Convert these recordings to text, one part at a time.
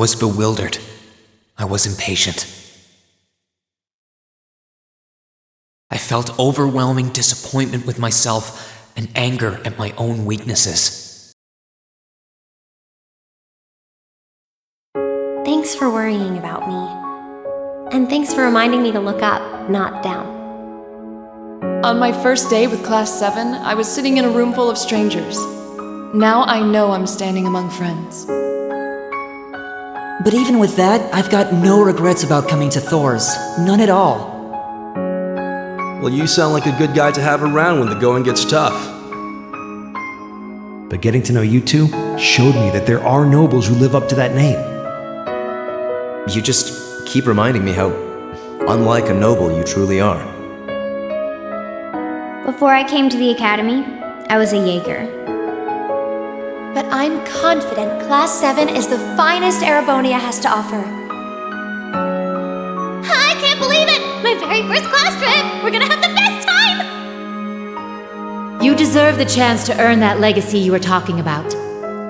was bewildered. I was impatient. I felt overwhelming disappointment with myself and anger at my own weaknesses. Thanks for worrying about me. And thanks for reminding me to look up, not down. On my first day with Class 7, I was sitting in a room full of strangers. Now I know I'm standing among friends. But even with that, I've got no regrets about coming to Thor's. None at all. Well, you sound like a good guy to have around when the going gets tough. But getting to know you two showed me that there are nobles who live up to that name. You just keep reminding me how unlike a noble you truly are. Before I came to the academy, I was a Jaeger. But I'm confident Class 7 is the finest Erebonia has to offer. I can't believe it! My very first class trip! We're gonna have the best time! You deserve the chance to earn that legacy you were talking about.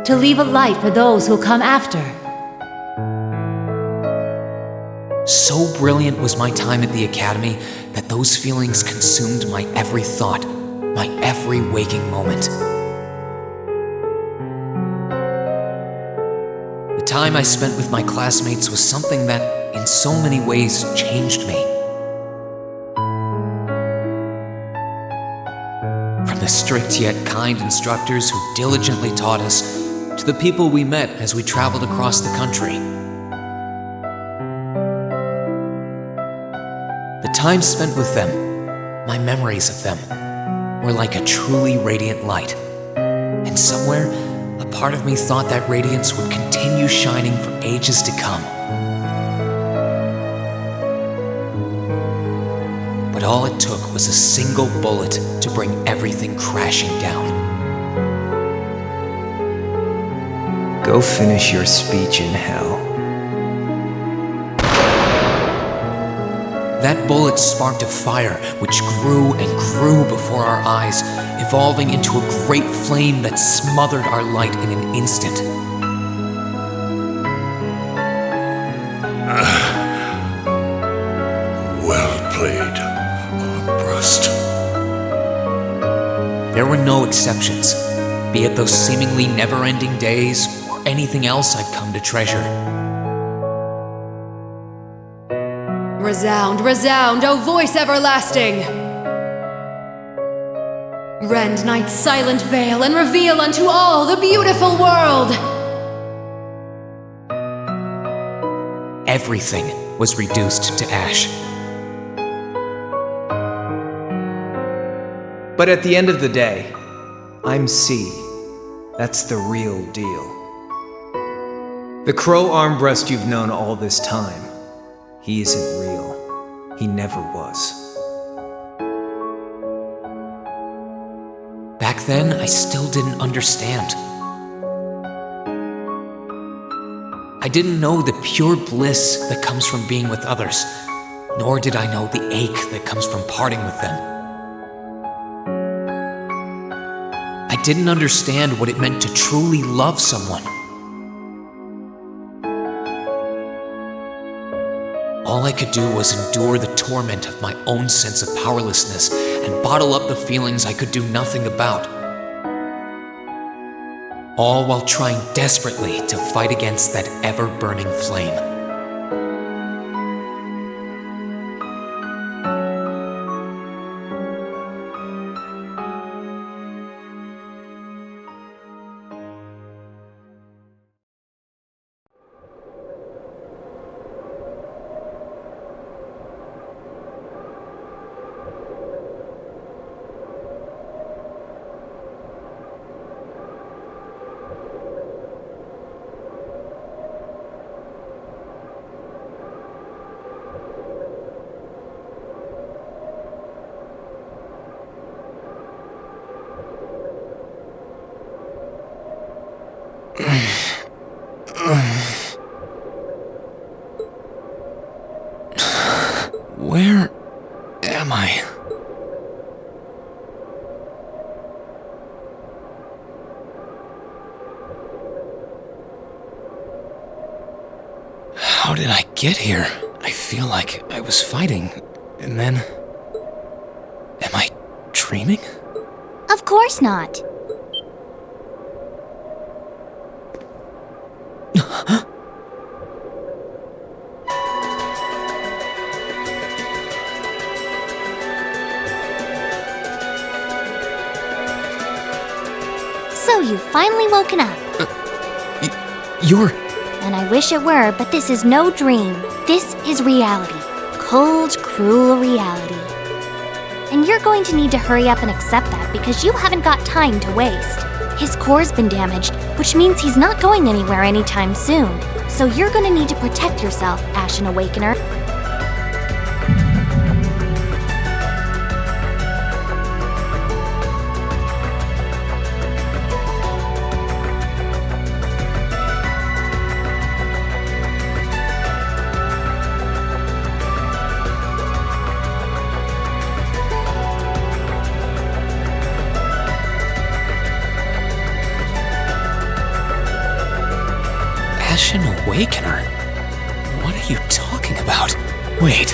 To leave a light for those who'll come after. So brilliant was my time at the academy that those feelings consumed my every thought, my every waking moment. The time I spent with my classmates was something that, in so many ways, changed me. From the strict yet kind instructors who diligently taught us, to the people we met as we traveled across the country. The time spent with them, my memories of them, were like a truly radiant light. And somewhere, a part of me thought that radiance would continue shining for ages to come. But all it took was a single bullet to bring everything crashing down. Go finish your speech in hell. That bullet sparked a fire which grew and grew before our eyes, evolving into a great flame that smothered our light in an instant. Well played, Armbrust. There were no exceptions, be it those seemingly never-ending days or anything else I'd come to treasure. Resound, resound, O voice everlasting! Rend night's silent veil and reveal unto all the beautiful world! Everything was reduced to ash. But at the end of the day, I'm C. That's the real deal. The crow Armbrust you've known all this time, he isn't real. He never was. Back then, I still didn't understand. I didn't know the pure bliss that comes from being with others, nor did I know the ache that comes from parting with them. I didn't understand what it meant to truly love someone. All I could do was endure the torment of my own sense of powerlessness and bottle up the feelings I could do nothing about. All while trying desperately to fight against that ever-burning flame. Where am I? get here, I feel like I was fighting, and then... Am I dreaming? Of course not. So you've finally woken up. You're... And I wish it were, but this is no dream. This is reality. Cold, cruel reality. And you're going to need to hurry up and accept that because you haven't got time to waste. His core's been damaged, which means he's not going anywhere anytime soon. So you're going to need to protect yourself, Ashen Awakener. Ashen Awakener? What are you talking about? Wait.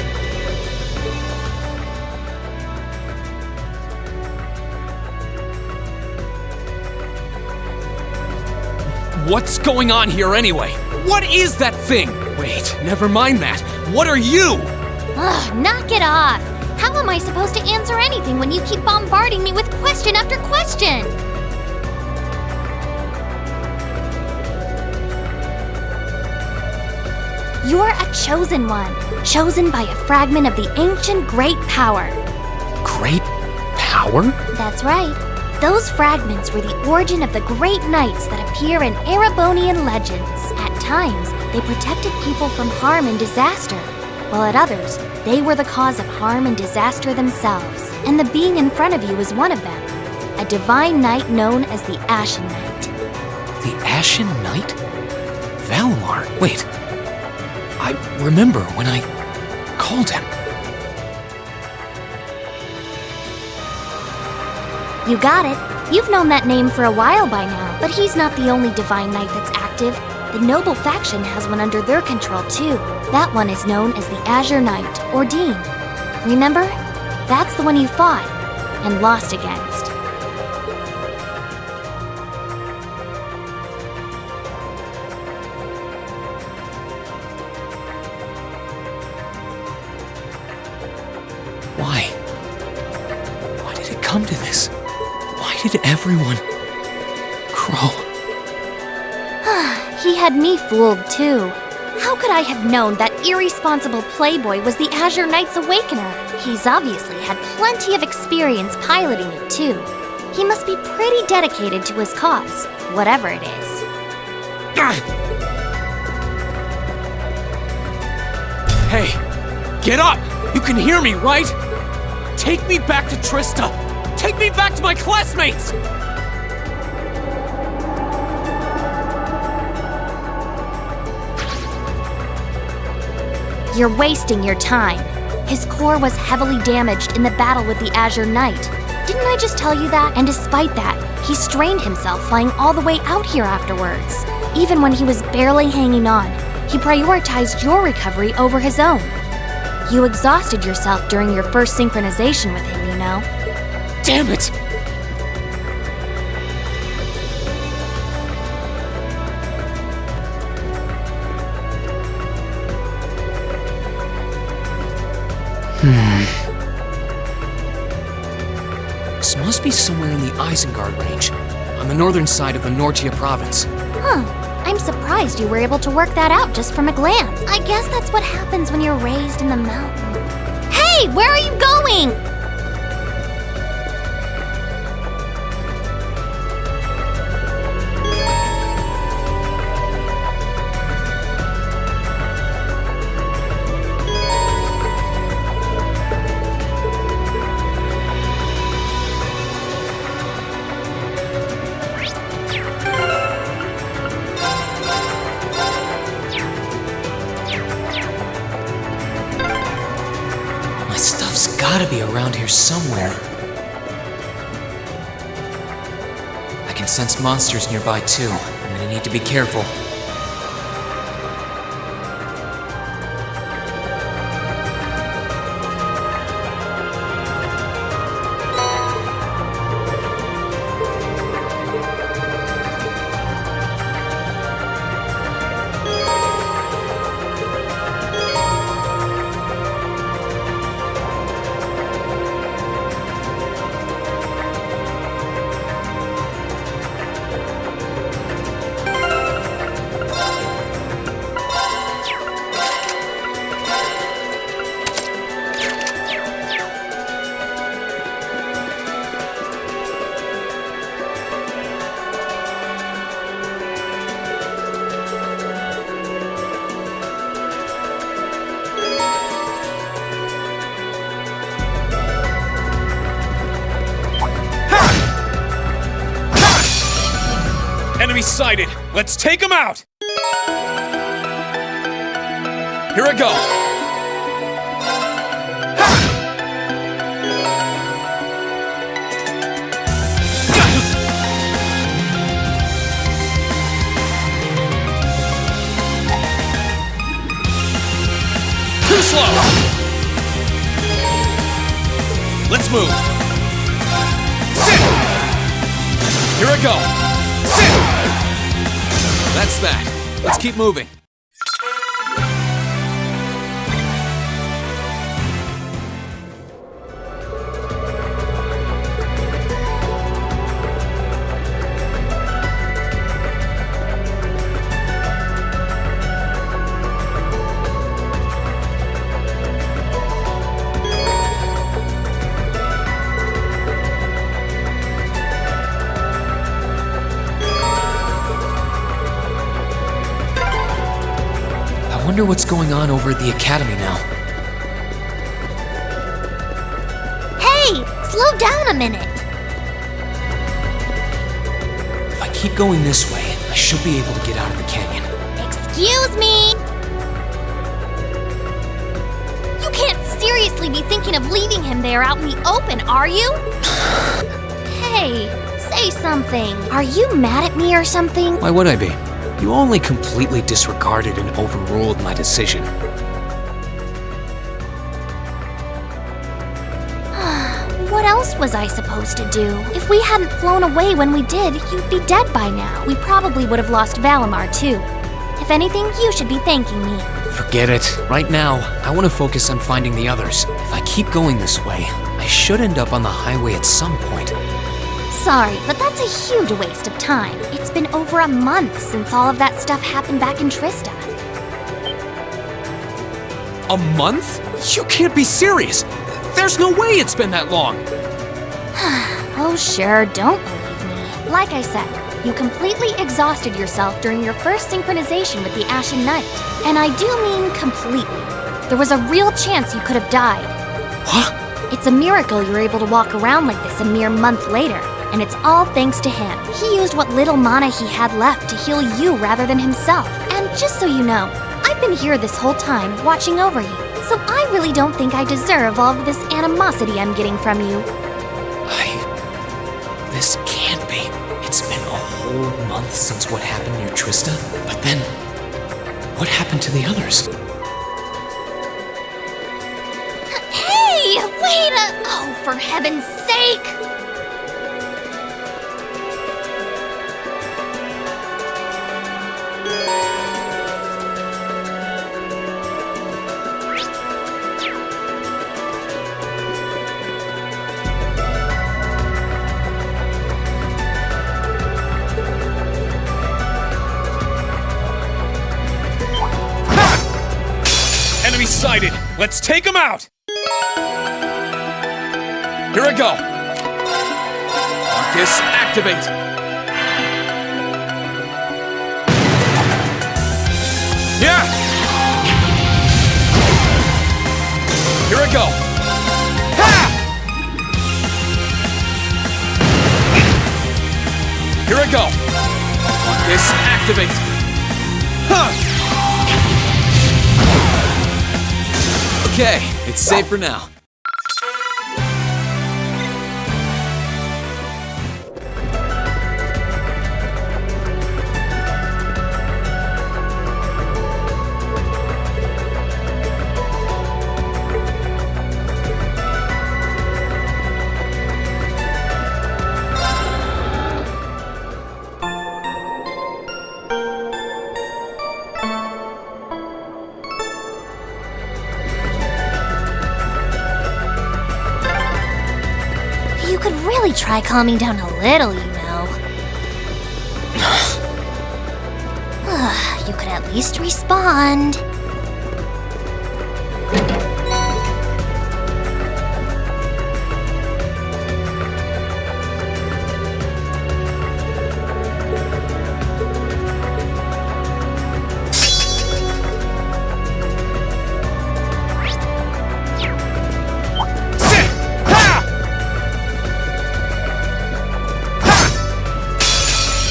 What's going on here anyway? What is that thing? Wait, never mind that. What are you? Ugh, knock it off! How am I supposed to answer anything when you keep bombarding me with question after question? You're a chosen one, chosen by a fragment of the ancient Great Power. Great Power? That's right. Those fragments were the origin of the great knights that appear in Erebonian legends. At times, they protected people from harm and disaster, while at others, they were the cause of harm and disaster themselves. And the being in front of you is one of them, a divine knight known as the Ashen Knight. The Ashen Knight? Valimar? Wait. I remember when I called him. You got it. You've known that name for a while by now, but he's not the only divine knight that's active. The noble faction has one under their control too. That one is known as the Azure Knight, or Dean. Remember? That's the one you fought and lost against. Why? Why did it come to this? Why did everyone... Crow? He had me fooled too. How could I have known that irresponsible playboy was the Azure Knight's Awakener? He's obviously had plenty of experience piloting it too. He must be pretty dedicated to his cause, whatever it is. Hey, get up! You can hear me, right? Take me back to Trista! Take me back to my classmates! You're wasting your time. His core was heavily damaged in the battle with the Azure Knight. Didn't I just tell you that? And despite that, he strained himself flying all the way out here afterwards. Even when he was barely hanging on, he prioritized your recovery over his own. You exhausted yourself during your first synchronization with him, you know? Damn it! This must be somewhere in the Isengard range, on the northern side of the Nortia province. Huh. I'm surprised you were able to work that out just from a glance. I guess that's what happens when you're raised in the mountain. Hey, where are you going? Gotta be around here somewhere. I can sense monsters nearby too. I'm gonna need to be careful. Enemy sighted! Let's take him out! Here I go! Too slow! Let's move! Sit! Here I go! Sit! That's that. Let's keep moving. I wonder what's going on over at the academy now. Hey! Slow down a minute! If I keep going this way, I should be able to get out of the canyon. Excuse me! You can't seriously be thinking of leaving him there out in the open, are you? Hey, say something. Are you mad at me or something? Why would I be? You only completely disregarded and overruled my decision. What else was I supposed to do? If we hadn't flown away when we did, you'd be dead by now. We probably would have lost Valimar too. If anything, you should be thanking me. Forget it. Right now, I want to focus on finding the others. If I keep going this way, I should end up on the highway at some point. Sorry, but that's a huge waste of time. It's been over a month since all of that stuff happened back in Trista. A month? You can't be serious! There's no way it's been that long! Oh sure, don't believe me. Like I said, you completely exhausted yourself during your first synchronization with the Ashen Knight. And I do mean completely. There was a real chance you could have died. What? It's a miracle you're able to walk around like this a mere month later. And it's all thanks to him. He used what little mana he had left to heal you rather than himself. And just so you know, I've been here this whole time, watching over you. So I really don't think I deserve all of this animosity I'm getting from you. This can't be. It's been a whole month since what happened near Trista. But then, what happened to the others? Hey! Wait a... Oh, for heaven's sake! Enemy sighted! Let's take him out! Here I go! Marcus, activate! Yeah! Here I go! Ha! Here I go! Marcus, activate! Huh! Okay, it's safe for now. You could really try calming down a little, you know. You could at least respond.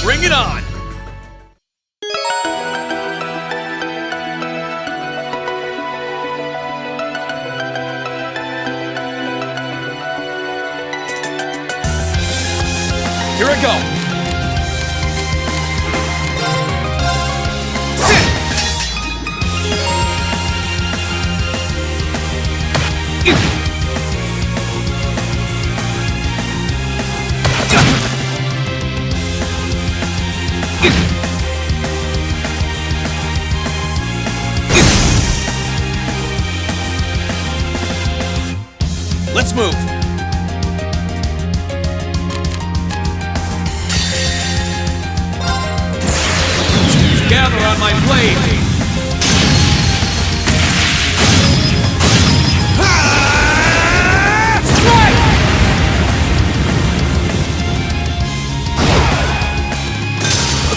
Bring it on! Here I go! Let's move! Gather on my blade!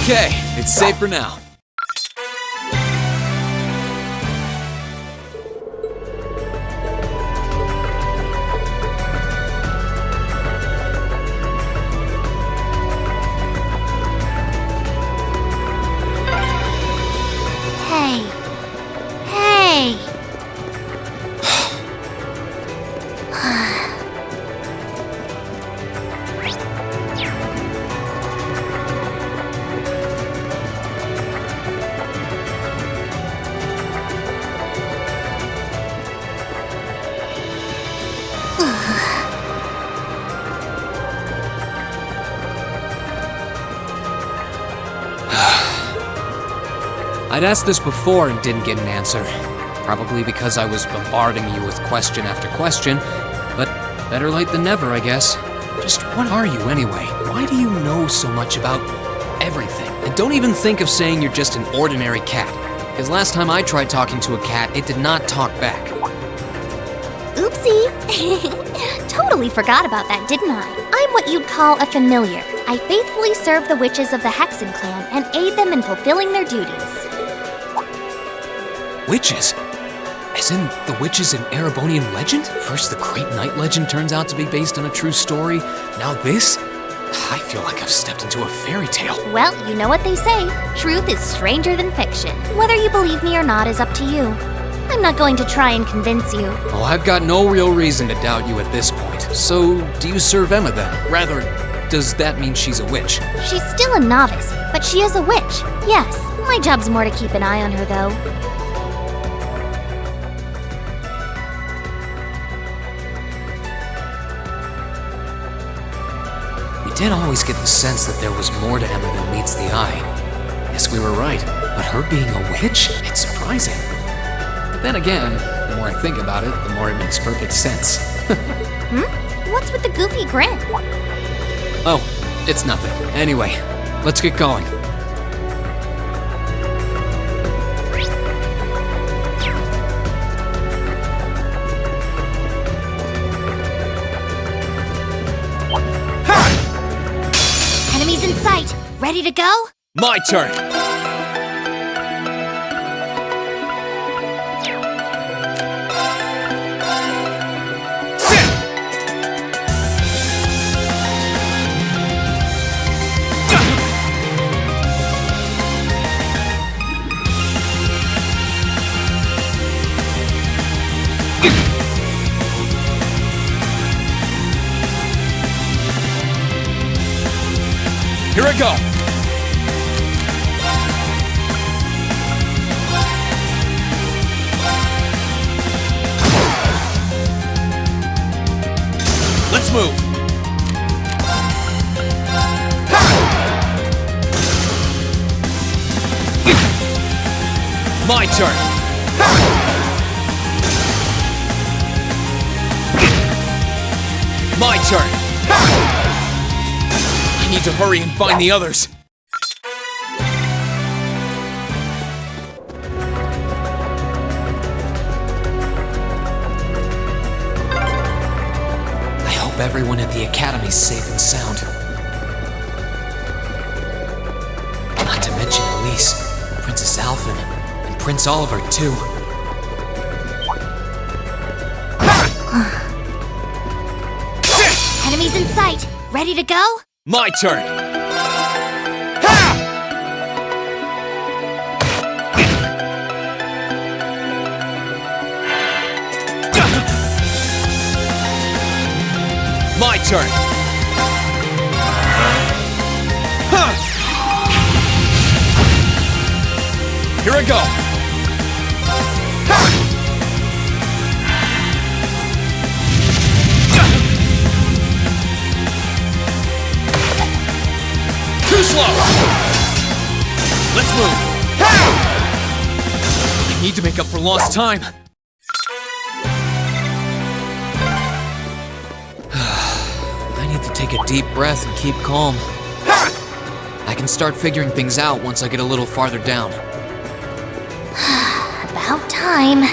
Okay, it's safe for now. Hey. Hey! I'd asked this before and didn't get an answer. Probably because I was bombarding you with question after question, but better late than never, I guess. Just what are you anyway? Why do you know so much about everything? And don't even think of saying you're just an ordinary cat. Because last time I tried talking to a cat, it did not talk back. Oopsie! Totally forgot about that, didn't I? I'm what you'd call a familiar. I faithfully serve the witches of the Hexen clan and aid them in fulfilling their duties. Witches? As in the witches in Erebonian legend? First the Great Night legend turns out to be based on a true story, now this? I feel like I've stepped into a fairy tale. Well, you know what they say. Truth is stranger than fiction. Whether you believe me or not is up to you. I'm not going to try and convince you. Well, I've got no real reason to doubt you at this point. So, do you serve Emma then? Rather, does that mean she's a witch? She's still a novice, but she is a witch. Yes, my job's more to keep an eye on her, though. We did always get the sense that there was more to Emma than meets the eye. Guess we were right, but her being a witch? It's surprising. But then again, the more I think about it, the more it makes perfect sense. What's with the goofy grin? Oh, it's nothing. Anyway, let's get going. Enemies in sight. Ready to go? My turn! Here I go! Let's move! My turn! My turn! I need to hurry and find the others. I hope everyone at the Academy's safe and sound. Not to mention Elise, Princess Alphen, and Prince Oliver, too. Enemies in sight. Ready to go? My turn! My turn! Here I go! Too slow! Let's move! I need to make up for lost time. I need to take a deep breath and keep calm. I can start figuring things out once I get a little farther down. About time.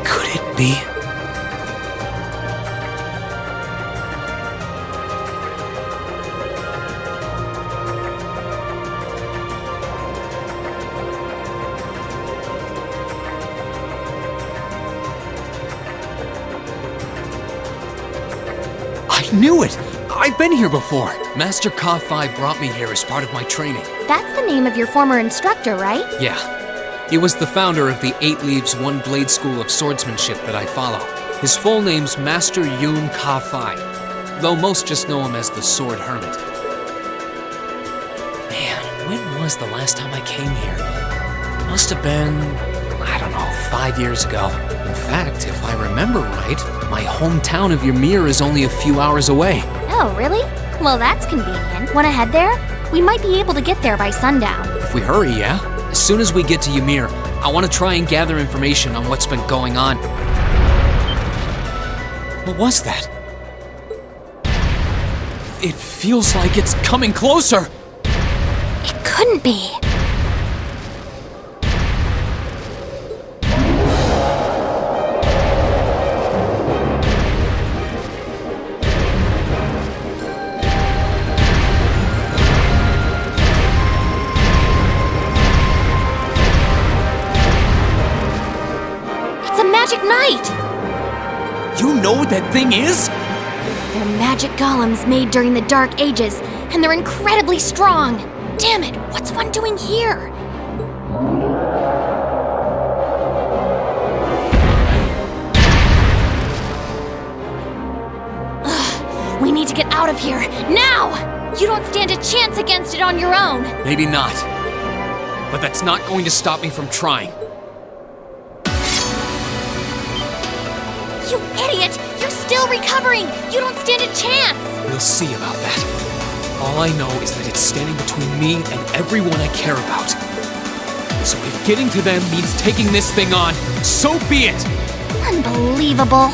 Could it be? I knew it! I've been here before! Master Ka-Fi brought me here as part of my training. That's the name of your former instructor, right? Yeah. He was the founder of the 8 Leaves, 1 Blade School of Swordsmanship that I follow. His full name's Master Yun Ka-Fi, though most just know him as the Sword Hermit. Man, when was the last time I came here? Must have been, I don't know, 5 years ago. In fact, if I remember right, my hometown of Ymir is only a few hours away. Oh, really? Well, that's convenient. Wanna head there? We might be able to get there by sundown. If we hurry, yeah? As soon as we get to Ymir, I want to try and gather information on what's been going on. What was that? It feels like it's coming closer! It couldn't be. Magic Knight! You know what that thing is? They're magic golems made during the Dark Ages, and they're incredibly strong. Damn it, what's one doing here? Ugh, we need to get out of here, now! You don't stand a chance against it on your own. Maybe not. But that's not going to stop me from trying. You idiot! You're still recovering! You don't stand a chance! We'll see about that. All I know is that it's standing between me and everyone I care about. So if getting to them means taking this thing on, so be it! Unbelievable.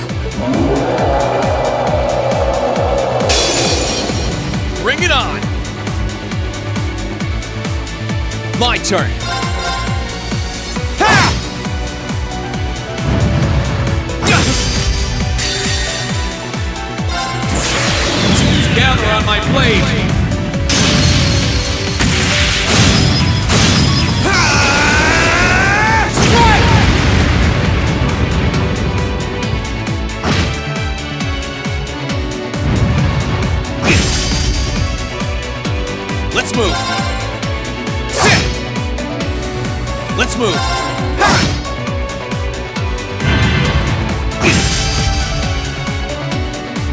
Bring it on! My turn! Gather on my blade! Strike! Let's move! Sit! Let's move!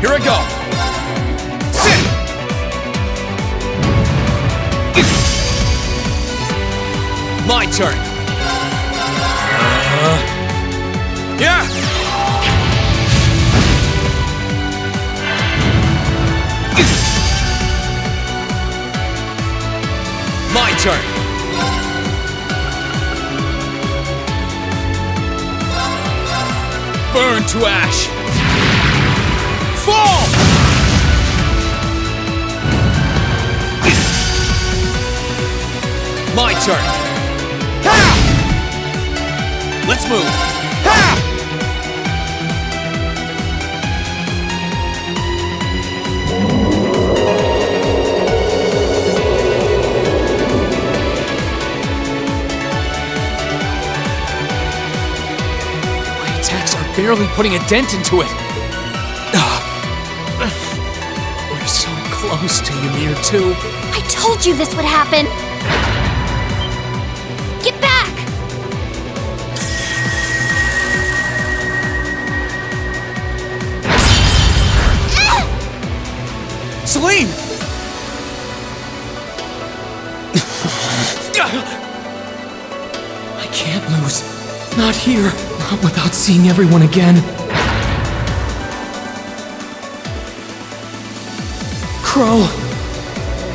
Here I go! My turn. Yeah. My turn. Burn to ash. Fall. My turn. Let's move! barely putting a dent into it. We're so close to Ymir, too. I told you this would happen! Get back! Celine! I can't lose. Not here. Not without seeing everyone again. Crow!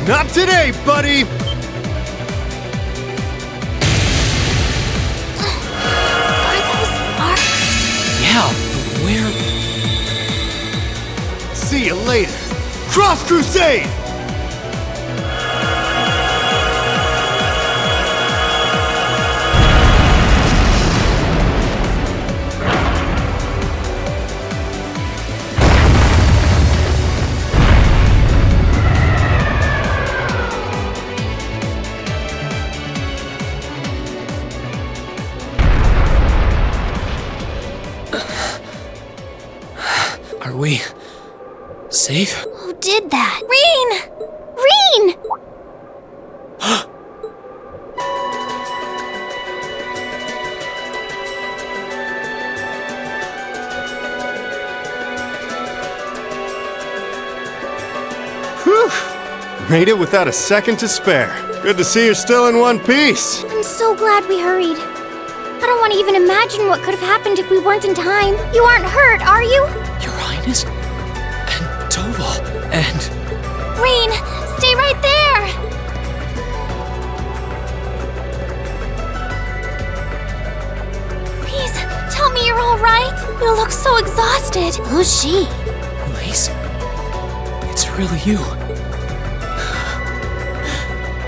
Not today, buddy! Are those marks? Yeah, but where? See you later. Cross Crusade! Are we safe? Who did that? Reen! Reen! Whew! Made it without a second to spare. Good to see you're still in one piece. I'm so glad we hurried. I don't want to even imagine what could have happened if we weren't in time. You aren't hurt, are you? Your Highness? And Toval, and... Reen, stay right there! Please, tell me you're all right. You look so exhausted. Who's she? Lace? It's really you.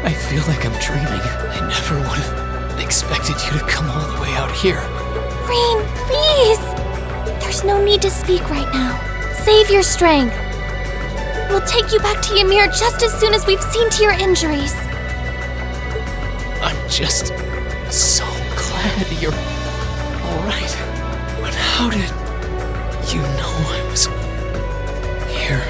I feel like I'm dreaming. I never would have expected you to come all the way out here. Reen, please! There's no need to speak right now. Save your strength. We'll take you back to Ymir just as soon as we've seen to your injuries. I'm just so glad you're all right. But how did you know I was here?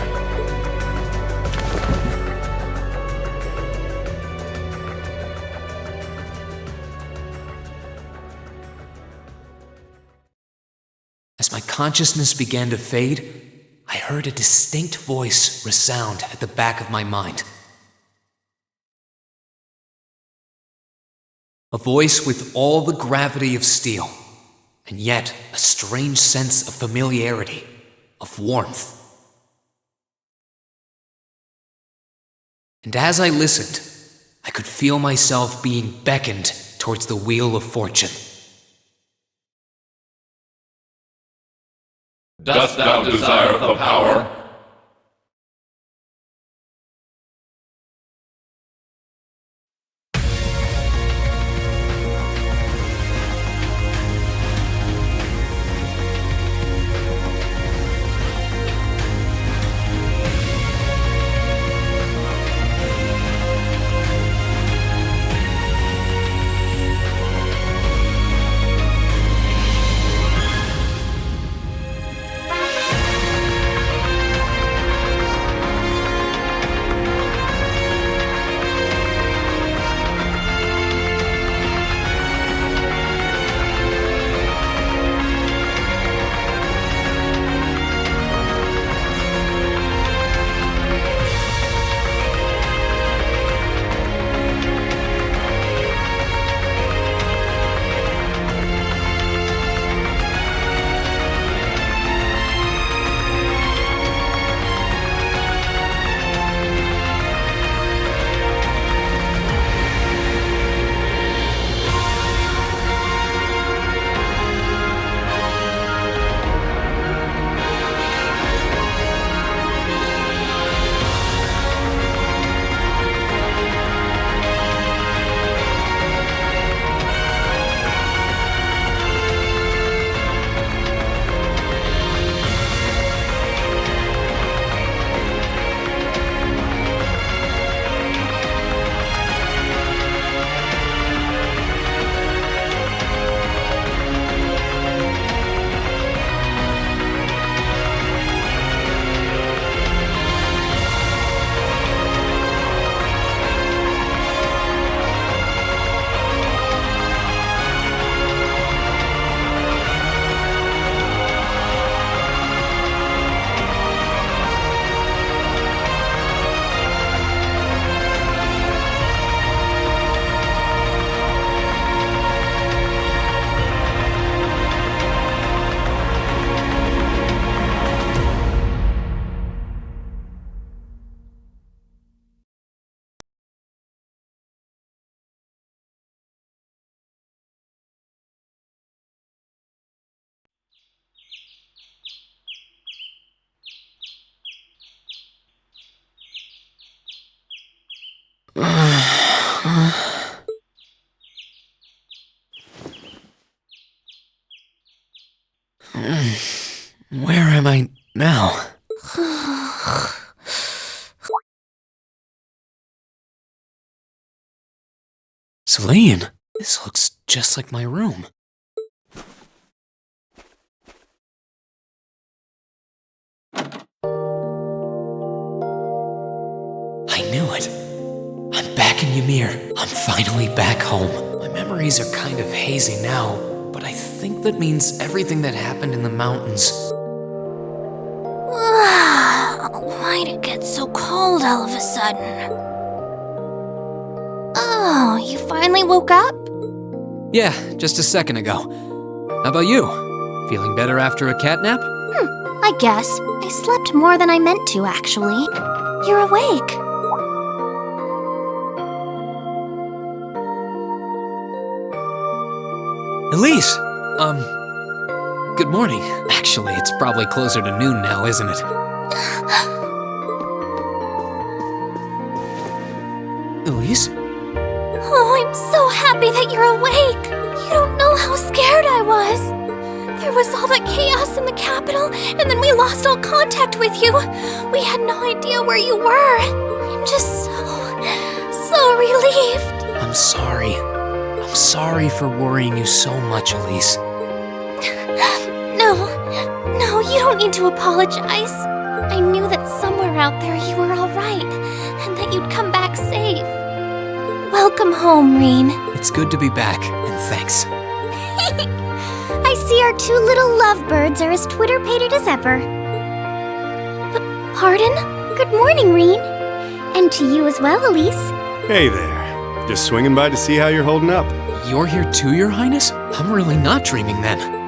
As my consciousness began to fade, I heard a distinct voice resound at the back of my mind. A voice with all the gravity of steel, and yet a strange sense of familiarity, of warmth. And as I listened, I could feel myself being beckoned towards the wheel of fortune. Dost thou desire the power? Where am I now? Celine, this looks just like my room. I knew it. I'm back in Ymir. I'm finally back home. My memories are kind of hazy now, but I think that means everything that happened in the mountains. Why'd it get so cold all of a sudden? Oh, you finally woke up? Yeah, just a second ago. How about you? Feeling better after a cat nap? I guess. I slept more than I meant to, actually. You're awake. Elise! Good morning. Actually, it's probably closer to noon now, isn't it? Elise? Oh, I'm so happy that you're awake. You don't know how scared I was. There was all that chaos in the capital, and then we lost all contact with you. We had no idea where you were. I'm just so relieved. I'm sorry. I'm sorry for worrying you so much, Elise. No, you don't need to apologize. I knew that somewhere out there you were all right, and that you'd come back safe. Welcome home, Reen. It's good to be back, and thanks. I see our two little lovebirds are as Twitter-pated as ever. Pardon? Good morning, Reen. And to you as well, Elise. Hey there. Just swinging by to see how you're holding up. You're here too, Your Highness? I'm really not dreaming then.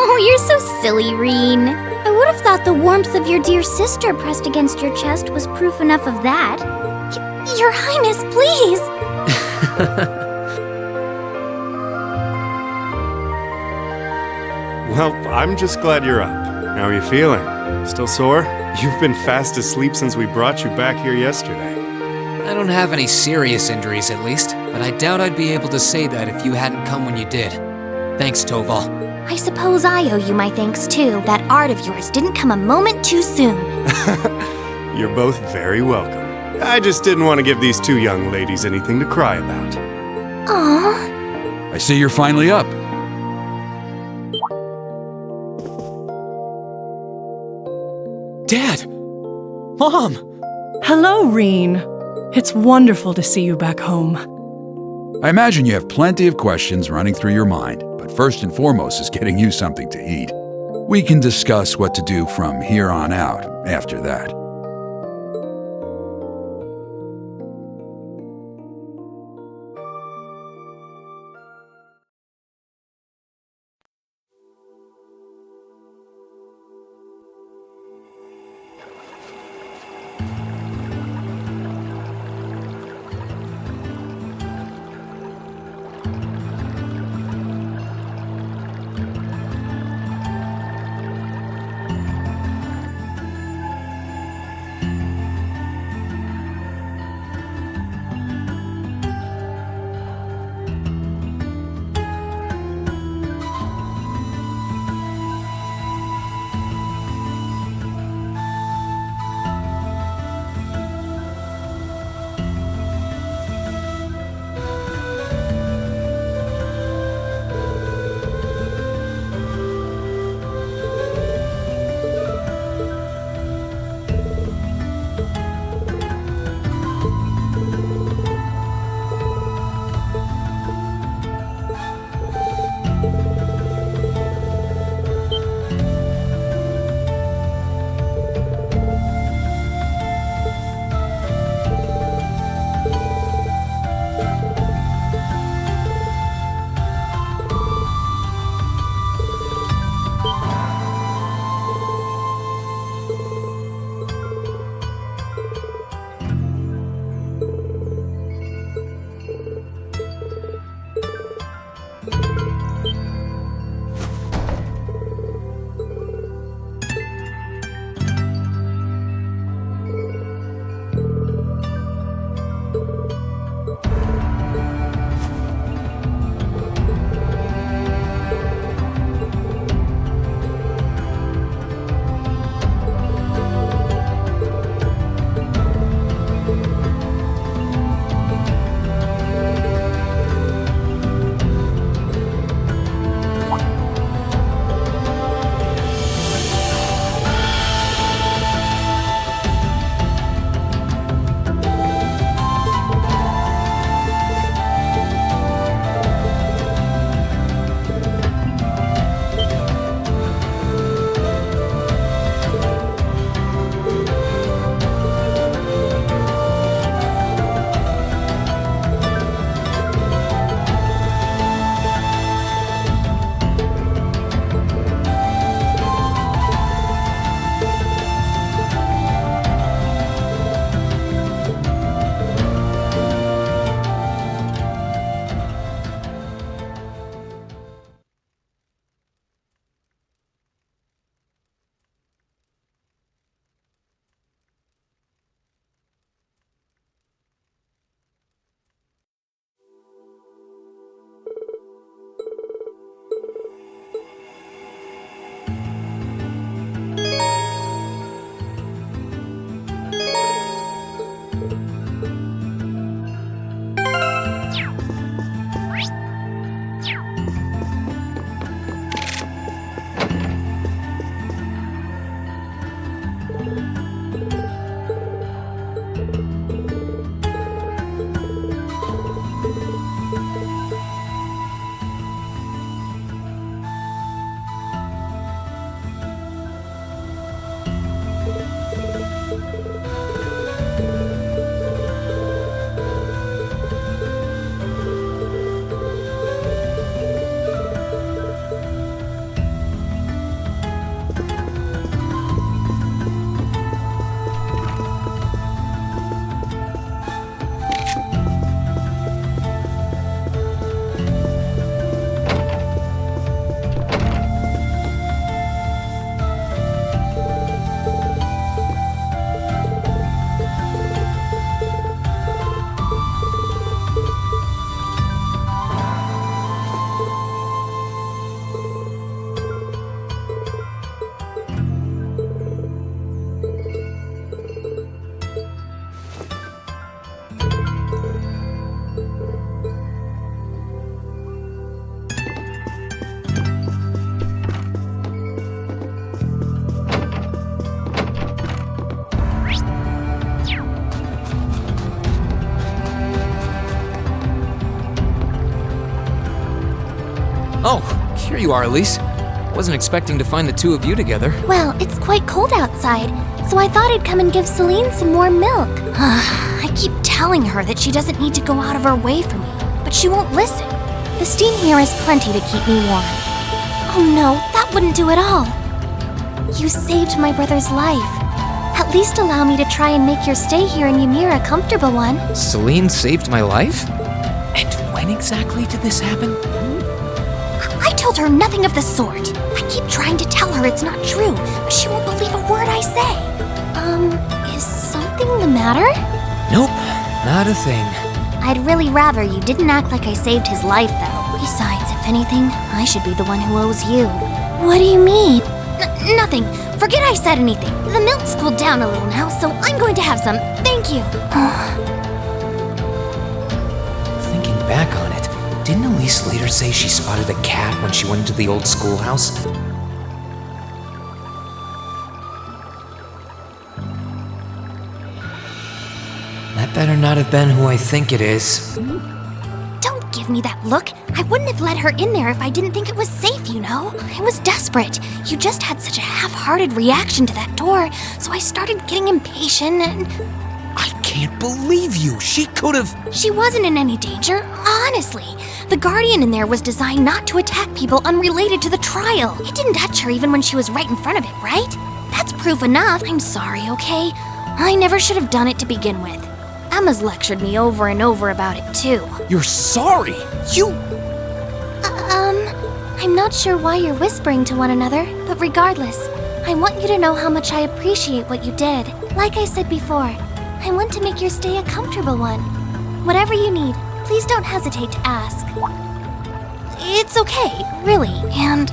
Oh, you're so silly, Reen. I would have thought the warmth of your dear sister pressed against your chest was proof enough of that. Your Highness, please! Well, I'm just glad you're up. How are you feeling? Still sore? You've been fast asleep since we brought you back here yesterday. I don't have any serious injuries, at least, but I doubt I'd be able to say that if you hadn't come when you did. Thanks, Toval. I suppose I owe you my thanks, too. That art of yours didn't come a moment too soon. You're both very welcome. I just didn't want to give these two young ladies anything to cry about. Aww. I see you're finally up. Dad! Mom! Hello, Reen. It's wonderful to see you back home. I imagine you have plenty of questions running through your mind, but first and foremost is getting you something to eat. We can discuss what to do from here on out after that. Oh, here you are, Elise. Wasn't expecting to find the two of you together. Well, it's quite cold outside, so I thought I'd come and give Celine some warm milk. I keep telling her that she doesn't need to go out of her way for me, but she won't listen. The steam here is plenty to keep me warm. Oh no, that wouldn't do at all. You saved my brother's life. At least allow me to try and make your stay here in Ymir a comfortable one. Celine saved my life? And when exactly did this happen? I told her nothing of the sort. I keep trying to tell her it's not true, but she won't believe a word I say. Is something the matter? Nope, not a thing. I'd really rather you didn't act like I saved his life, though. Besides, if anything, I should be the one who owes you. What do you mean? Nothing. Forget I said anything. The milk's cooled down a little now, so I'm going to have some. Thank you. Thinking back on it, didn't Elise later say she spotted a cat when she went into the old schoolhouse? That better not have been who I think it is. Don't give me that look. I wouldn't have let her in there if I didn't think it was safe, you know? I was desperate. You just had such a half-hearted reaction to that door, so I started getting impatient and... I can't believe you! She could've... She wasn't in any danger, honestly. The Guardian in there was designed not to attack people unrelated to the trial. It didn't touch her even when she was right in front of it, right? That's proof enough. I'm sorry, okay? I never should have done it to begin with. Emma's lectured me over and over about it, too. You're sorry? You... I'm not sure why you're whispering to one another, but regardless, I want you to know how much I appreciate what you did. Like I said before, I want to make your stay a comfortable one. Whatever you need, please don't hesitate to ask. It's okay, really, and...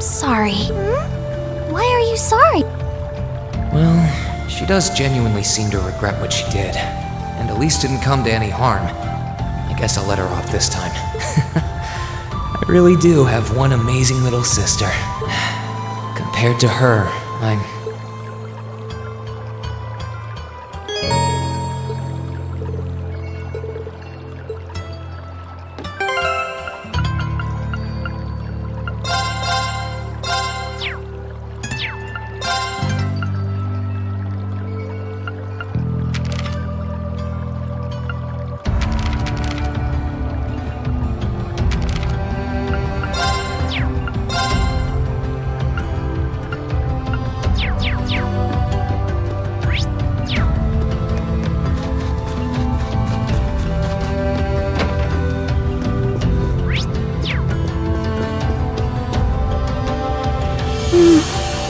sorry. Why are you sorry? Well, she does genuinely seem to regret what she did, and Elise didn't come to any harm. I guess I'll let her off this time. I really do have one amazing little sister. Compared to her, I'm...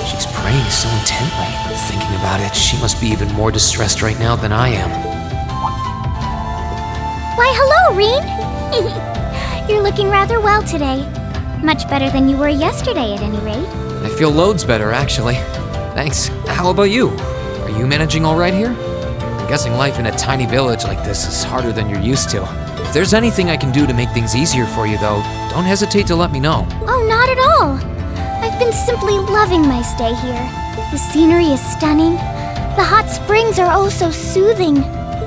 She's praying so intently. Thinking about it, she must be even more distressed right now than I am. Why, hello, Reen! You're looking rather well today. Much better than you were yesterday, at any rate. I feel loads better, actually. Thanks. How about you? Are you managing all right here? I'm guessing life in a tiny village like this is harder than you're used to. If there's anything I can do to make things easier for you, though, don't hesitate to let me know. Oh, not at all. I've been simply loving my stay here. The scenery is stunning. The hot springs are oh so soothing.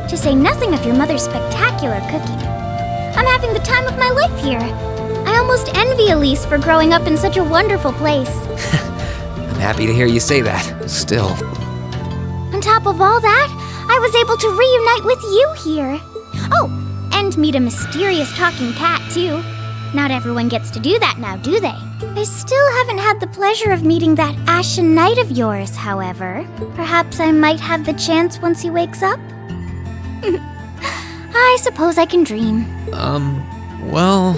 To say nothing of your mother's spectacular cooking. I'm having the time of my life here. I almost envy Elise for growing up in such a wonderful place. I'm happy to hear you say that. Still. On top of all that, I was able to reunite with you here. Oh, and meet a mysterious talking cat, too. Not everyone gets to do that now, do they? I still haven't had the pleasure of meeting that Ashen Knight of yours, however. Perhaps I might have the chance once he wakes up? I suppose I can dream. Well...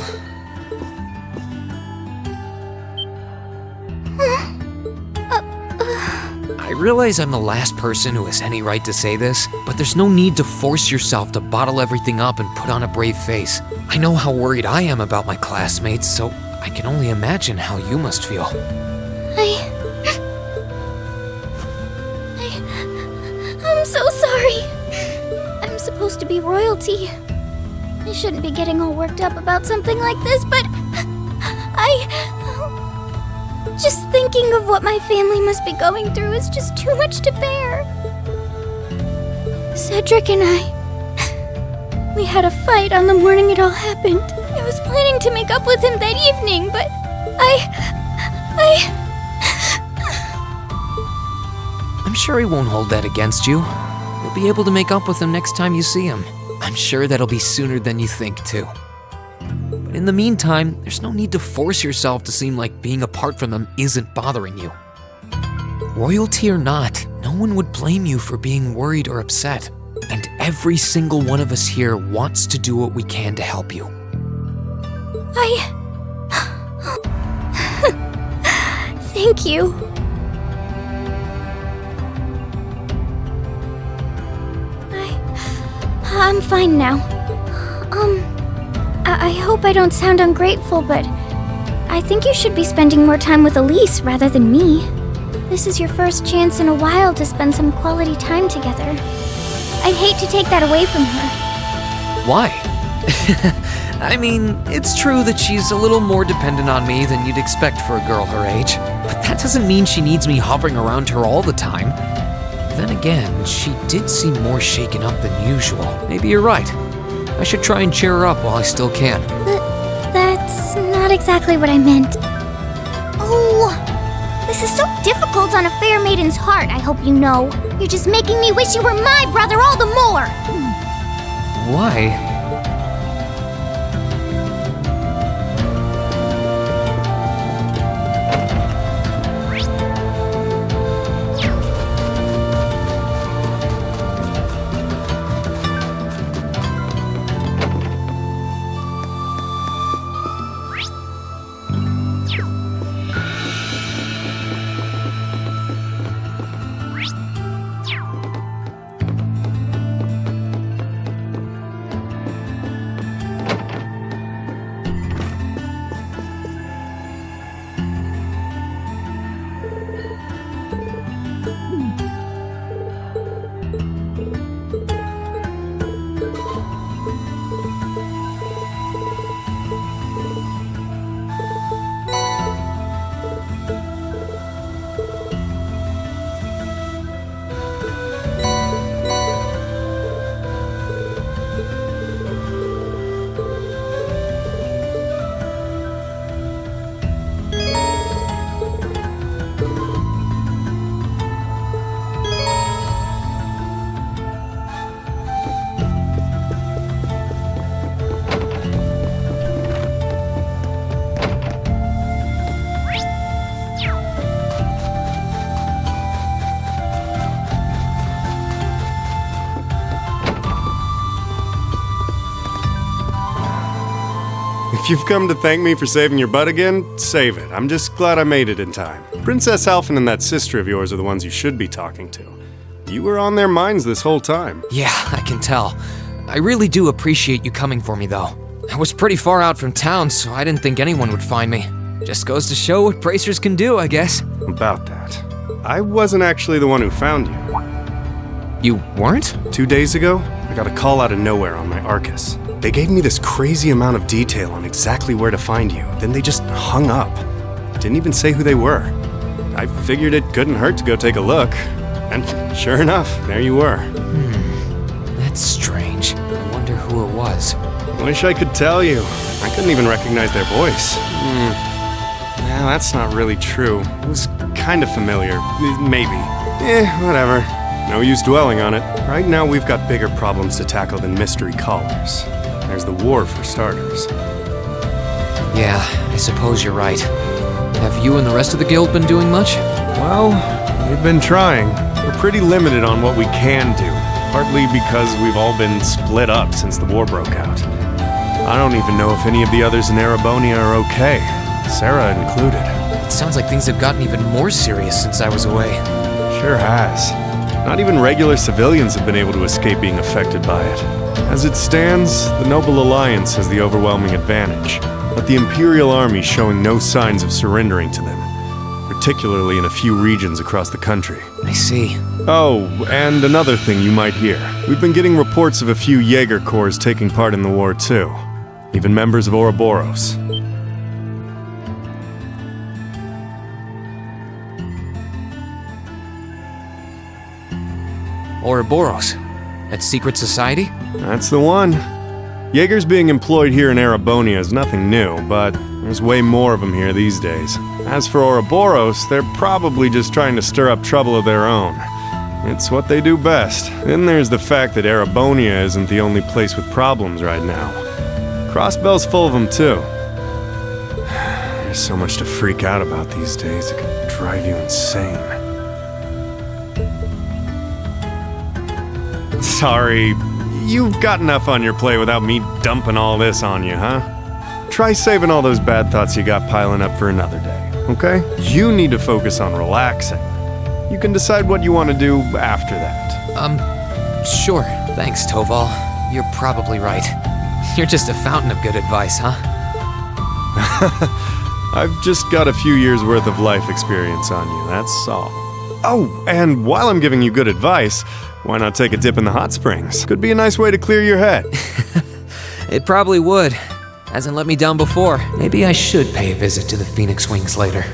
I realize I'm the last person who has any right to say this, but there's no need to force yourself to bottle everything up and put on a brave face. I know how worried I am about my classmates, so I can only imagine how you must feel. I'm so sorry. I'm supposed to be royalty. I shouldn't be getting all worked up about something like this, but just thinking of what my family must be going through is just too much to bear. Cedric and I, we had a fight on the morning it all happened. I was planning to make up with him that evening, but I'm sure he won't hold that against you. You'll be able to make up with him next time you see him. I'm sure that'll be sooner than you think, too. But in the meantime, there's no need to force yourself to seem like being apart from them isn't bothering you. Royalty or not, no one would blame you for being worried or upset. And every single one of us here wants to do what we can to help you. Thank you. I'm fine now. I hope I don't sound ungrateful, but I think you should be spending more time with Elise rather than me. This is your first chance in a while to spend some quality time together. I'd hate to take that away from her. Why? I mean, it's true that she's a little more dependent on me than you'd expect for a girl her age, but that doesn't mean she needs me hovering around her all the time. Then again, she did seem more shaken up than usual. Maybe you're right. I should try and cheer her up while I still can. That's not exactly what I meant. Oh, this is so difficult on a fair maiden's heart, I hope you know. You're just making me wish you were my brother all the more! Why? If you've come to thank me for saving your butt again, save it. I'm just glad I made it in time. Princess Alphen and that sister of yours are the ones you should be talking to. You were on their minds this whole time. Yeah, I can tell. I really do appreciate you coming for me, though. I was pretty far out from town, so I didn't think anyone would find me. Just goes to show what bracers can do, I guess. About that, I wasn't actually the one who found you. You weren't? 2 days ago, I got a call out of nowhere on my Arcus. They gave me this crazy amount of detail on exactly where to find you, then they just hung up. Didn't even say who they were. I figured it couldn't hurt to go take a look. And sure enough, there you were. That's strange. I wonder who it was. Wish I could tell you. I couldn't even recognize their voice. Nah, that's not really true. It was kind of familiar. Maybe. Whatever. No use dwelling on it. Right now we've got bigger problems to tackle than mystery callers. There's the war for starters. Yeah, I suppose you're right. Have you and the rest of the guild been doing much? Well, we've been trying. We're pretty limited on what we can do, partly because we've all been split up since the war broke out. I don't even know if any of the others in Erebonia are okay, Sarah included. It sounds like things have gotten even more serious since I was away. Sure has. Not even regular civilians have been able to escape being affected by it. As it stands, the Noble Alliance has the overwhelming advantage, but the Imperial Army showing no signs of surrendering to them, particularly in a few regions across the country. I see. Oh, and another thing you might hear. We've been getting reports of a few Jaeger Corps taking part in the war too. Even members of Ouroboros. Ouroboros? That secret society? That's the one. Jaegers being employed here in Erebonia is nothing new, but there's way more of them here these days. As for Ouroboros, they're probably just trying to stir up trouble of their own. It's what they do best. Then there's the fact that Erebonia isn't the only place with problems right now. Crossbell's full of them too. There's so much to freak out about these days, it could drive you insane. Sorry, you've got enough on your plate without me dumping all this on you, huh? Try saving all those bad thoughts you got piling up for another day, okay? You need to focus on relaxing. You can decide what you want to do after that. Sure. Thanks, Toval. You're probably right. You're just a fountain of good advice, huh? I've just got a few years' worth of life experience on you, that's all. Oh, and while I'm giving you good advice, why not take a dip in the hot springs? Could be a nice way to clear your head. It probably would. Hasn't let me down before. Maybe I should pay a visit to the Phoenix Wings later.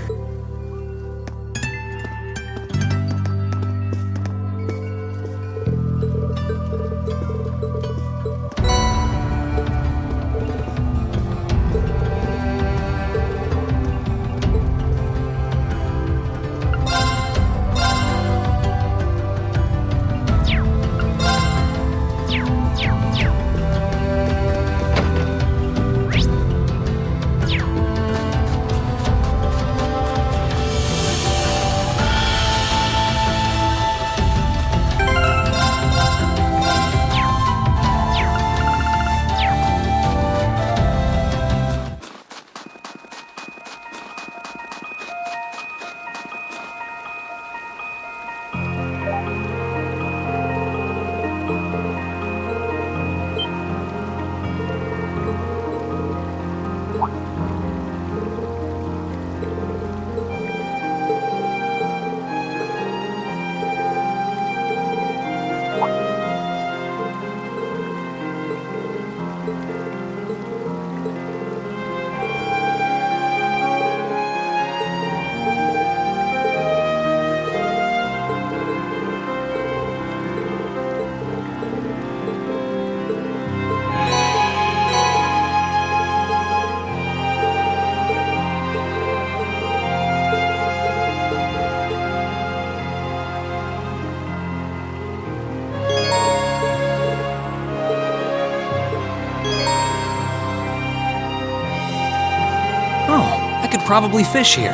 Probably fish here.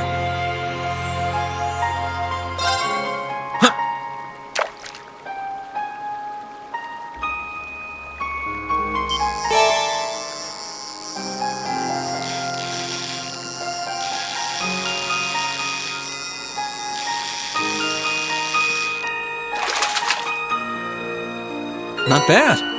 Not bad.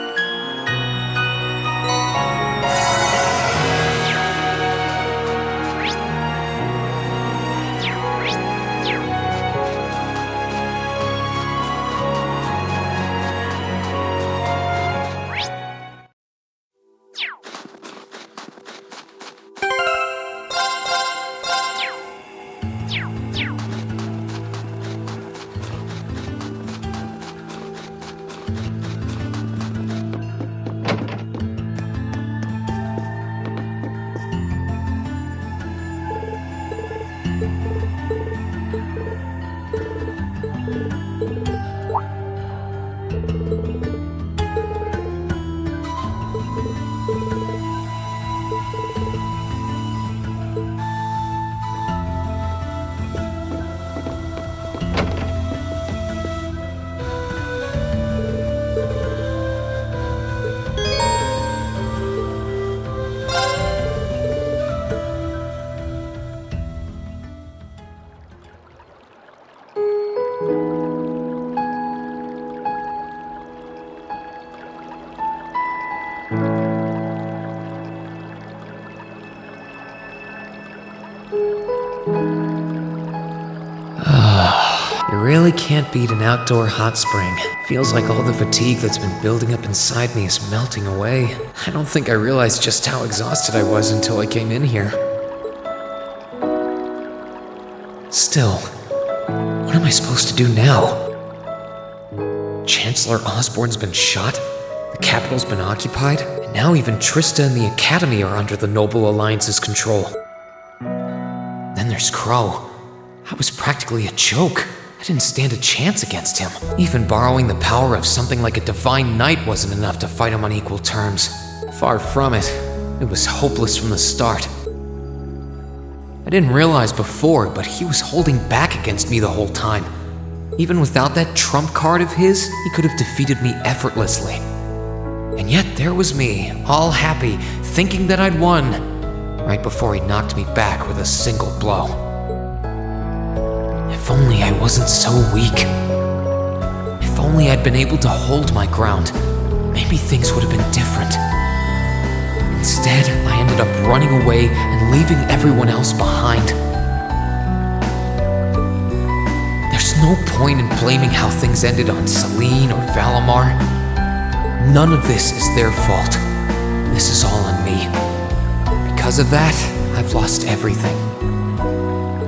You really can't beat an outdoor hot spring. Feels like all the fatigue that's been building up inside me is melting away. I don't think I realized just how exhausted I was until I came in here. Still, what am I supposed to do now? Chancellor Osborne's been shot, the capital's been occupied, and Now even Trista and the Academy are under the Noble Alliance's control. Then there's Crow. I was practically a joke. I didn't stand a chance against him. Even borrowing the power of something like a divine knight wasn't enough to fight him on equal terms. Far from it. It was hopeless from the start. I didn't realize before, but he was holding back against me the whole time. Even without that trump card of his, he could have defeated me effortlessly. And yet there was me, all happy, thinking that I'd won, right before he knocked me back with a single blow. If only I wasn't so weak. If only I'd been able to hold my ground, maybe things would have been different. Instead, I ended up running away and leaving everyone else behind. There's no point in blaming how things ended on Celine or Valimar. None of this is their fault. This is all on me. Because of that, I've lost everything.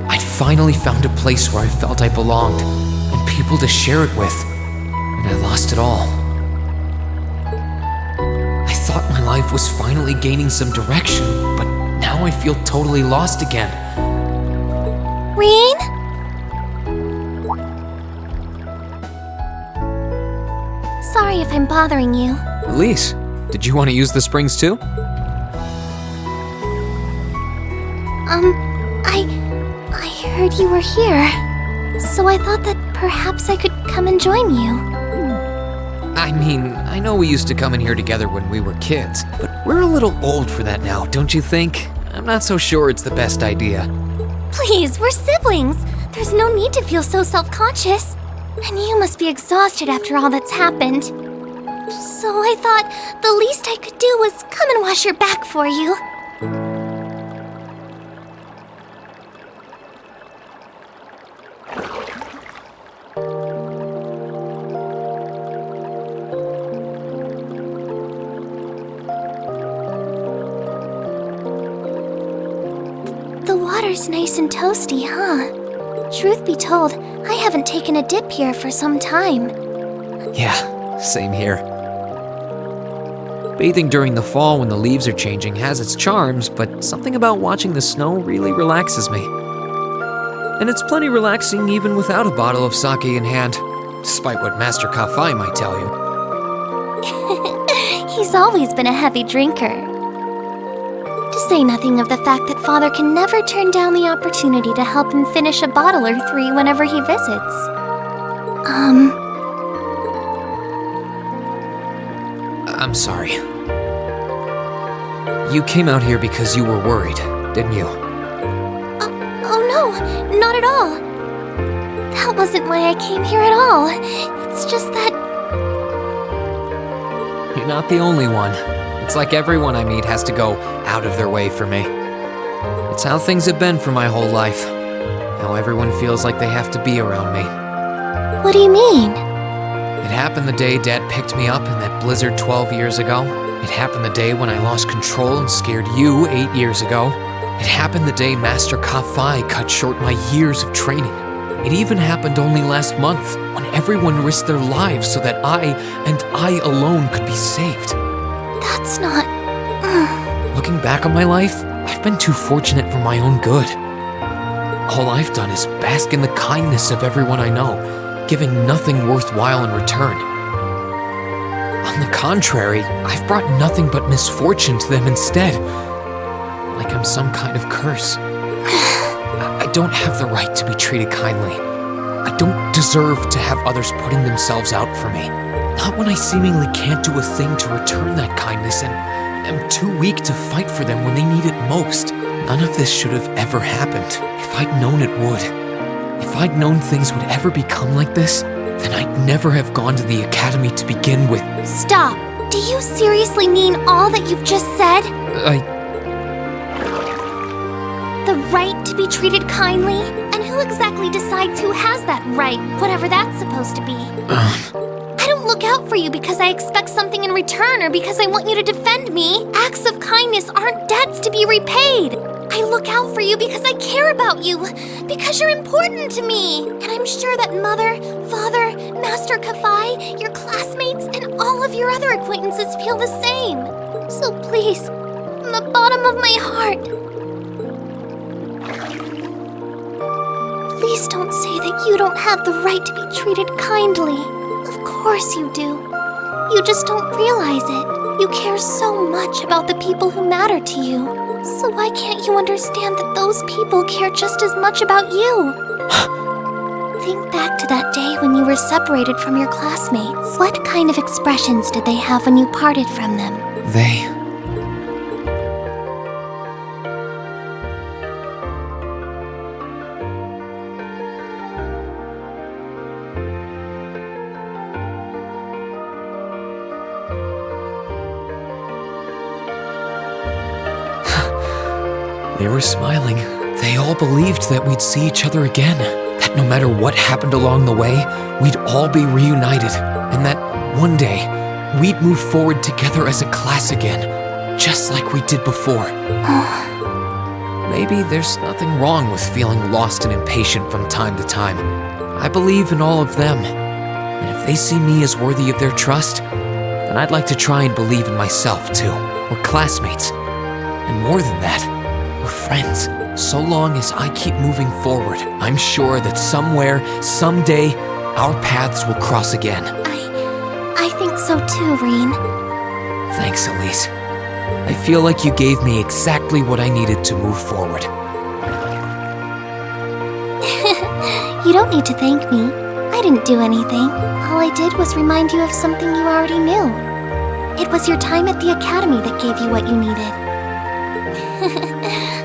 I'd finally found a place where I felt I belonged, and people to share it with, and I lost it all. I thought my life was finally gaining some direction, but now I feel totally lost again. Reen? Sorry if I'm bothering you. Elise, did you want to use the springs too? I heard you were here, so I thought that perhaps I could come and join you. I mean, I know we used to come in here together when we were kids, but we're a little old for that now, don't you think? I'm not so sure it's the best idea. Please, we're siblings. There's no need to feel so self-conscious. And you must be exhausted after all that's happened. So I thought the least I could do was come and wash your back for you. The water's nice and toasty, huh? Truth be told, I haven't taken a dip here for some time. Yeah, same here. Bathing during the fall when the leaves are changing has its charms, but something about watching the snow really relaxes me. And it's plenty relaxing even without a bottle of sake in hand, despite what Master Kafai might tell you. He's always been a heavy drinker. To say nothing of the fact that Father can never turn down the opportunity to help him finish a bottle or three whenever he visits. I'm sorry. You came out here because you were worried, didn't you? Oh no, not at all. That wasn't why I came here at all. It's just that... You're not the only one. It's like everyone I meet has to go out of their way for me. It's how things have been for my whole life. How everyone feels like they have to be around me. What do you mean? It happened the day Dad picked me up in that blizzard 12 years ago. It happened the day when I lost control and scared you 8 years ago. It happened the day Master Kafai cut short my years of training. It even happened only last month, when everyone risked their lives so that I alone could be saved. That's not... Looking back on my life, I've been too fortunate for my own good. All I've done is bask in the kindness of everyone I know, giving nothing worthwhile in return. On the contrary, I've brought nothing but misfortune to them instead. Like I'm some kind of curse. I don't have the right to be treated kindly. I don't deserve to have others putting themselves out for me. Not when I seemingly can't do a thing to return that kindness and am too weak to fight for them when they need it most. None of this should have ever happened. If I'd known it would. If I'd known things would ever become like this, then I'd never have gone to the academy to begin with. Stop! Do you seriously mean all that you've just said? The right to be treated kindly? And who exactly decides who has that right, whatever that's supposed to be? I don't look out for you because I expect something in return or because I want you to defend me. Acts of kindness aren't debts to be repaid. I look out for you because I care about you, because you're important to me. And I'm sure that Mother, Father, Master Kafai, your classmates, and all of your other acquaintances feel the same. So please, from the bottom of my heart, please don't say that you don't have the right to be treated kindly. Of course you do. You just don't realize it. You care so much about the people who matter to you. So why can't you understand that those people care just as much about you? Think back to that day when you were separated from your classmates. What kind of expressions did they have when you parted from them? They... They were smiling. They all believed that we'd see each other again. That no matter what happened along the way, we'd all be reunited. And that one day, we'd move forward together as a class again, just like we did before. Maybe there's nothing wrong with feeling lost and impatient from time to time. I believe in all of them. And if they see me as worthy of their trust, then I'd like to try and believe in myself too. We're classmates. And more than that, we're friends. So long as I keep moving forward, I'm sure that somewhere, someday, our paths will cross again. I think so too, Reen. Thanks, Elise. I feel like you gave me exactly what I needed to move forward. You don't need to thank me. I didn't do anything. All I did was remind you of something you already knew. It was your time at the academy that gave you what you needed.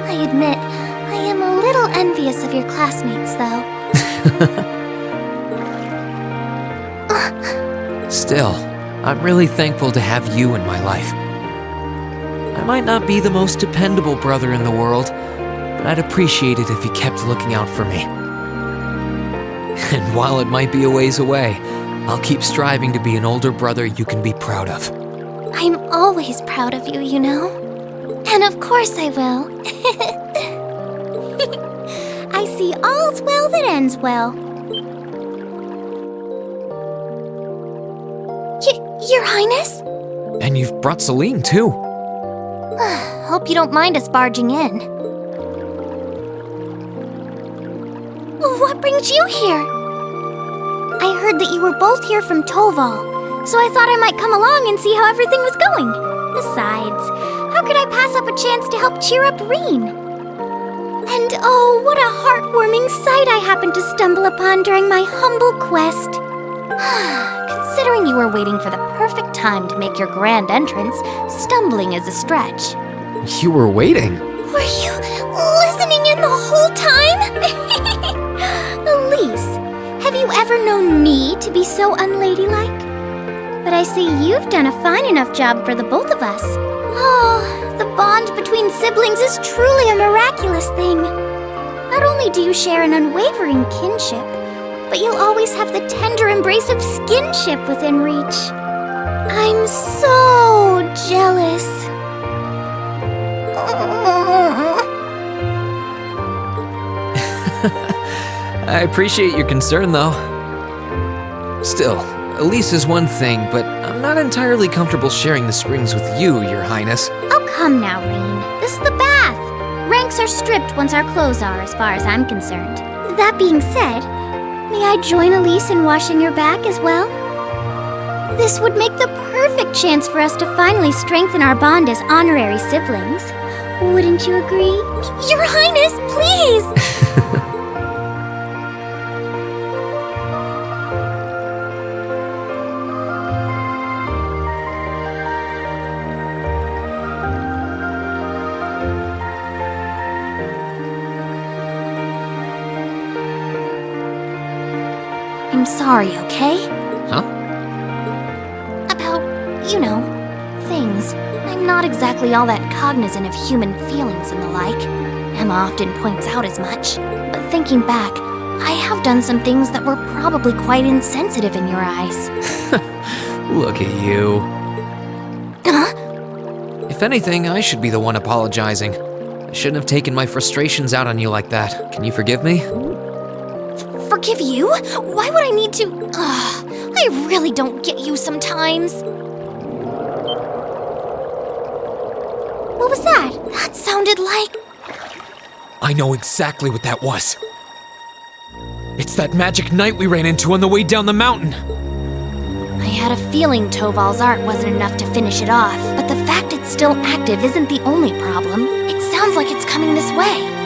I admit, I am a little envious of your classmates, though. Still, I'm really thankful to have you in my life. I might not be the most dependable brother in the world, but I'd appreciate it if you kept looking out for me. And while it might be a ways away, I'll keep striving to be an older brother you can be proud of. I'm always proud of you, you know? And of course I will. I see all's well that ends well. Your Highness? And you've brought Celine, too. Hope you don't mind us barging in. What brings you here? I heard that you were both here from Toval, so I thought I might come along and see how everything was going. Besides, how could I pass up a chance to help cheer up Reen? And oh, what a heartwarming sight I happened to stumble upon during my humble quest. Considering you were waiting for the perfect time to make your grand entrance, stumbling is a stretch. You were waiting? Were you listening in the whole time? Elise, have you ever known me to be so unladylike? But I see you've done a fine enough job for the both of us. Oh, the bond between siblings is truly a miraculous thing. Not only do you share an unwavering kinship, but you'll always have the tender embrace of skinship within reach. I'm so jealous. I appreciate your concern, though. Still, Elise is one thing, but I'm not entirely comfortable sharing the springs with you, Your Highness. Oh, come now, Reen. This is the bath. Ranks are stripped once our clothes are, as far as I'm concerned. That being said, may I join Elise in washing your back as well? This would make the perfect chance for us to finally strengthen our bond as honorary siblings. Wouldn't you agree? Your Highness, please! I'm sorry, okay? Huh? About, you know, things. I'm not exactly all that cognizant of human feelings and the like. Emma often points out as much. But thinking back, I have done some things that were probably quite insensitive in your eyes. Look at you. Huh? If anything, I should be the one apologizing. I shouldn't have taken my frustrations out on you like that. Can you forgive me? Forgive you? Why would I need to? I really don't get you sometimes. What was that? That sounded like... I know exactly what that was. It's that magic knight we ran into on the way down the mountain. I had a feeling Toval's art wasn't enough to finish it off, but the fact it's still active isn't the only problem. It sounds like it's coming this way.